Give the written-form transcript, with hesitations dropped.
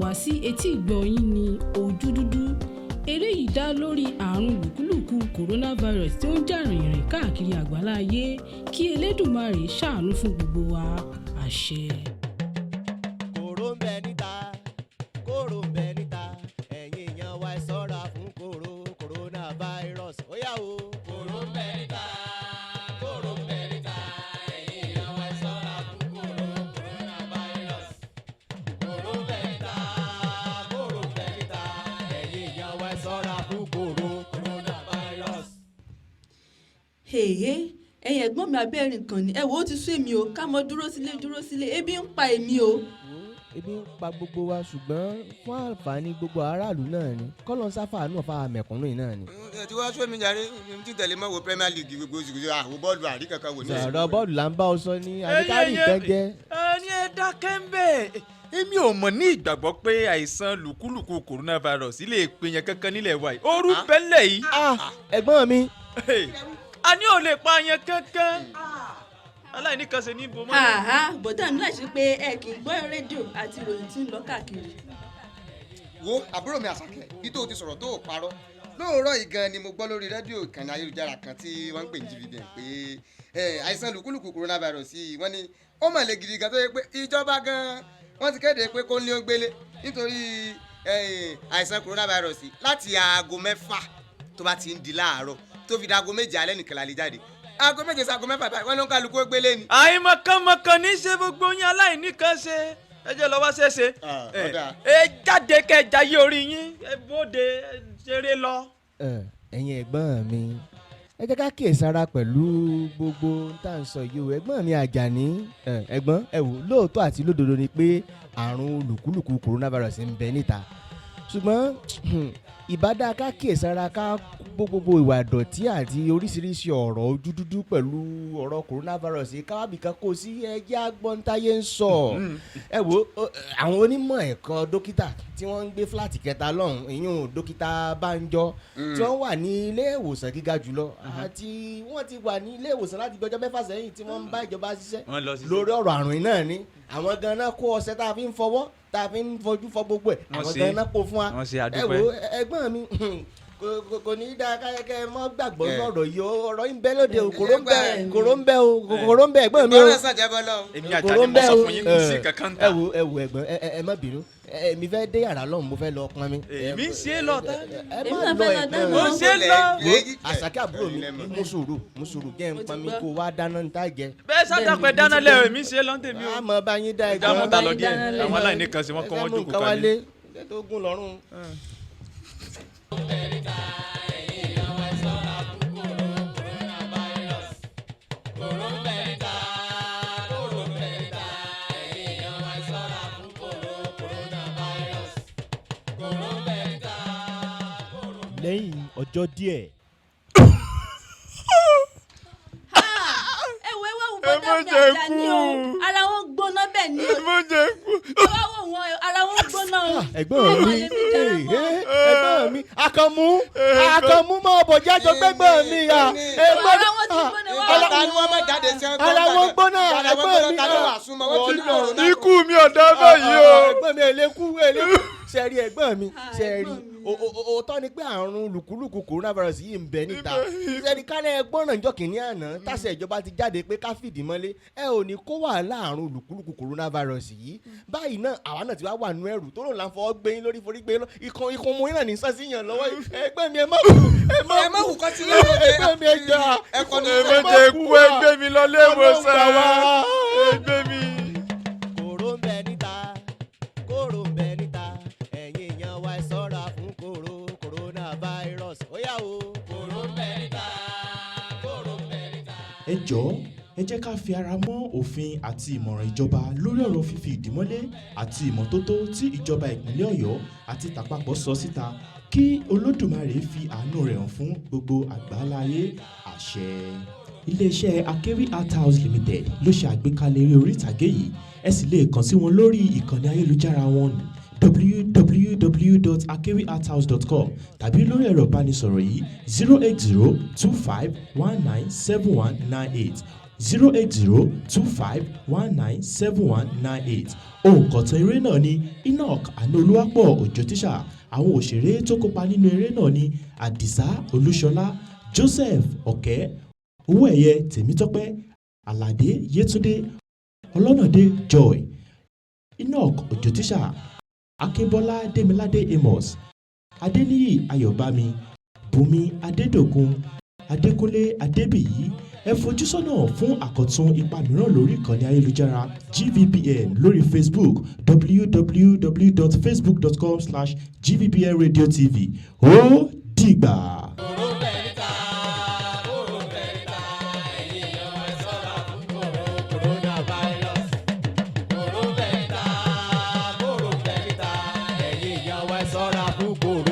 wá sí etí ìgbọ́ yín ní Ojú Dúdú. Eré yìí dá lórí àrùn lùkúlùkù coronavirus tí ó ń jà rìnrìn káàkiri àgbáláyé. Kí Elédùmarè ṣàánú fún gbogbo wa. Àṣẹ. Kòró ń bẹ níta, kòró ń bẹ níta, ẹ̀yin èèyàn wa ẹ ṣọ́ra fún coronavirus. Ó yá o. Kòró ń bẹ níta, kòró ń bẹ níta, ẹ̀yin èèyàn wa ẹ ṣọ́ra fún coronavirus. Kòró ń bẹ níta, kòró ń bẹ níta, ẹ̀yin èèyàn wa ẹ ṣọ́ra fún coronavirus. ẹ̀yin ẹ̀gbọ́n mi abẹ́rẹ́ nǹkan ni ẹ wo ó ti sú èmi o ká mọ dúró sílé ebi ń pa èmi o. Ebi ń pa gbogbo wa ṣùgbọ́n fún àǹfààní gbogbo aráàlú náà ni kọ́lọ́n sáfà náà fà mẹ̀kúnnù yìí náà ni. tí wọ́n sọ mi jàre tí tẹ̀lé mọ́ wo Premier League gbogbo oṣù àwọn bọ́ọ̀lù àrí kankan wò ní. sọ̀rọ̀ bọ́ọ̀lù là ń bá ọ sọ ní àdékárì nǹkan jẹ́. ẹni ẹ dákẹ́ ń bẹ̀ èmi ò mọ̀ ní ìgbàgbọ́ pé àìsàn lùkúlùkù coronavirus lè pe yẹn kankan nílẹ̀ wa yìí ooru bẹ́lẹ̀ yìí. ẹ̀gbọ́n mi. a ní ò lè pa yẹn kankan aláìní kan ṣe ní ibò mọ́. bọ̀dá mi láì ṣe pé ẹ kì í gbọ́ rédíò àti ìròyìn tí ń lọ káàkiri. wo àbúrò mi Àṣàkẹ́ bí tó ti sọ̀rọ̀ tó ò parọ́ lóòrọ̀ yìí gan ni mo gbọ́ lórí rédíò ìkànnì ayélujára kan tí wọ́n ń pè ní GVBN pé àìsàn lùkúlùkù coronavirus yìí wọ́n ní ó mà le gidi gan tó yẹ pé ìjọba gan wọ́n ti kéde pé kó ní ó gbélé nítorí àìsàn coronavirus yìí láti aago 6 tó bá ti ń di láàárọ̀ tó fi dago 7 alẹ́ nìkan la lè jáde aago 7 sí aago 6 báyìí wọ́n ló ń kálukú ó gbélé ni. àìmọ̀kànmọ̀kàn ní í ṣe gbogbo yín aláìní kan ṣe ẹ jẹ́ lọ́wọ́ ṣẹ̀ṣẹ̀ ẹ jáde kẹjà yí orí yín ẹ bóde ẹ ṣeré lọ. ẹ̀yin ẹ̀gbọ́n mi ẹ jẹ́ ká kíyèsára pẹ̀lú gbogbo tá à ń sọ yìí o ẹ̀gbọ́n mi Àjàní ẹ̀gbọ́n ẹ wò lóòótọ́ àti lódodo ni pé àrùn lùkúlùkù coronavirus ń bẹ níta ṣùgbọ́n ìbádá ká kíyèsára ká gbogbo ìwà ìdọ̀tí àti oríṣiríṣi ọ̀rọ̀ ojú dúdú pẹ̀lú ọ̀rọ̀ coronavirus káwábì kan kò sí ẹjẹ́ agbọ́ntáyé ń sọ ẹ wo àwọn onímọ̀ ẹ̀kọ́ dókítà tí wọ́n ń gbé fúláàtì kẹta lọ́hùn ìyún dókítà Bánjọ tí wọ́n wà ní ilé ìwòsàn gíga jùlọ àti wọ́n ti wà ní ilé ìwòsàn láti gbọ́jọ́ 6 sẹ́yìn tí wọ́n ń bá ìjọba ṣiṣẹ́ lórí ọ̀rọ̀ àrùn náà ni àwọn ganan kó ọṣẹ tá a fi ń fọwọ́ tá a fi ń fojú fọ gbogbo ẹ̀ àwọn ganan kó fún wa ẹ wo ẹ̀gbọ́n mi kò ní í dáa káyọ̀kẹ́ mọ́ gbàgbọ́ lọ́rọ̀ yìí ọ̀rọ̀ ń bẹ lóde o kòró ń bẹ ẹ̀gbọ́n mi o èmi Àjàní mo sọ fún yín kò sí kankan ta. ẹ wo ẹ̀gbọ́n ẹ má bínú mi fẹ́ dé yàrá lọ́hùn mo fẹ́ lọ pọn mi. èmi ń ṣe é lọ tá. ẹ má lọ ẹ̀gbọ́n mo ṣe é lọ. Àṣàkẹ́ àbúrò mi mú sùúrù kẹ́ ń pọn mi kó wá dáná ní tá jẹ. bẹ́ẹ̀ sátàpẹ́ dáná lẹ́wọ̀ èmi ń ṣe é lọ́n tèmi o. àmọ́ bá yín dá ẹ̀gbọ́n dámọ́ ta lọ díẹ̀ àwọn aláìní kan sí wọn kọ́ wọn jókòó kalẹ̀. ẹ tó gún lọ́rùn. lẹ́yìn ọjọ́ díẹ̀. ẹ wo bọ́dá mi Àjàní o ara wọn gbóná bẹ́ẹ̀ ni o wá wò wọn ara wọn gbóná o. ẹ̀gbọ́n mi Àkànmú máa bọ̀ jájọ gbẹ́gbọ́n mi ya. ara wọn ti gbóná wá wò wọn. ara wọn gbóná ẹ̀gbọ́n mi. ikú mi ọ̀dà báyìí o. ẹ̀gbọ́n mi èlékú sẹ́ẹ̀rí ẹ̀gbọ́n mi sẹ́ẹ̀rí òótọ́ ni pé àrùn lùkúlùkù coronavirus yìí ń bẹ níta sẹ́ẹ̀rí kálẹ̀ ẹgbọ́n náà jọ kìíní àná tàṣẹ ìjọba ti jáde pé ká fìdí mọ́lé ẹ ò ní kó wàhálà àrùn lùkúlùkù coronavirus yìí báyìí náà àwa náà ti wá wà nú ẹrù tó lòun là ń fọwọ́ gbé yín lórí forí gbé yín ikùn mu yín náà ní sọ́sí yàn lọ́wọ́ ẹgbẹ́ mi ẹ má wù kọ́ sí ẹgbẹ́ mi ẹ jà ẹgbẹ́ kú ẹgbẹ́ mi lọ lé ìwòsàn ẹgbẹ́ mi. kòró ń bẹ níta kòró ń bẹ níta ẹ̀yin èèyàn wa ẹ ṣọ́ra fún coronavirus ó yá o. kòró ń bẹ níta kòró ń bẹ níta. ẹ jọ̀ọ́ ẹ jẹ́ ká fi ara mọ́ òfin àti ìmọ̀ràn ìjọba lórí ọ̀rọ̀ fífi ìdímọ́lé àti ìmọ́tótó tí ìjọba ìpínlẹ̀ Ọ̀yọ́ àti tàpapọ̀ sọ síta kí Olódùmarè fi àánú rẹ̀ hàn fún gbogbo àgbáláyé àṣẹ. iléeṣẹ́ Akewi Art House Limited ló ṣe àgbékalẹ̀ eré orí ìtàgé yìí ẹ sì lè kàn sí wọn lórí ìkànnì ayélujára wọn www.akewiarthouse.com tàbí lórí ẹ̀rọ ìbánisọ̀rọ̀ yìí 08025197198 08025197198. òǹkọ̀tàn eré náà ni Enoch Anúolúwápọ̀ Òjó tíṣà. àwọn òṣèré tó kópa nínú eré náà ni Àdìsá Olúṣọlá, Joseph Ọ̀kẹ́, Owóẹ̀yẹ Tèmítọ́pẹ́, Àlàdé Yétúndé, Ọlọ́nàdé Joy, Enoch Òjó tíṣà, Akínbọ́lá Démiládé Amos, Adéníyì Ayọ̀bámi, Bùnmi Adédòkun, Adékúnlé Adébíyí. ẹ fojú sọ́nà fún àkọ́tún ipa mìíràn lórí ìkànnì ayélujára GVBN lórí Facebook www.facebook.com/GVBNRadioTV. ó dìgbà. Kòrónà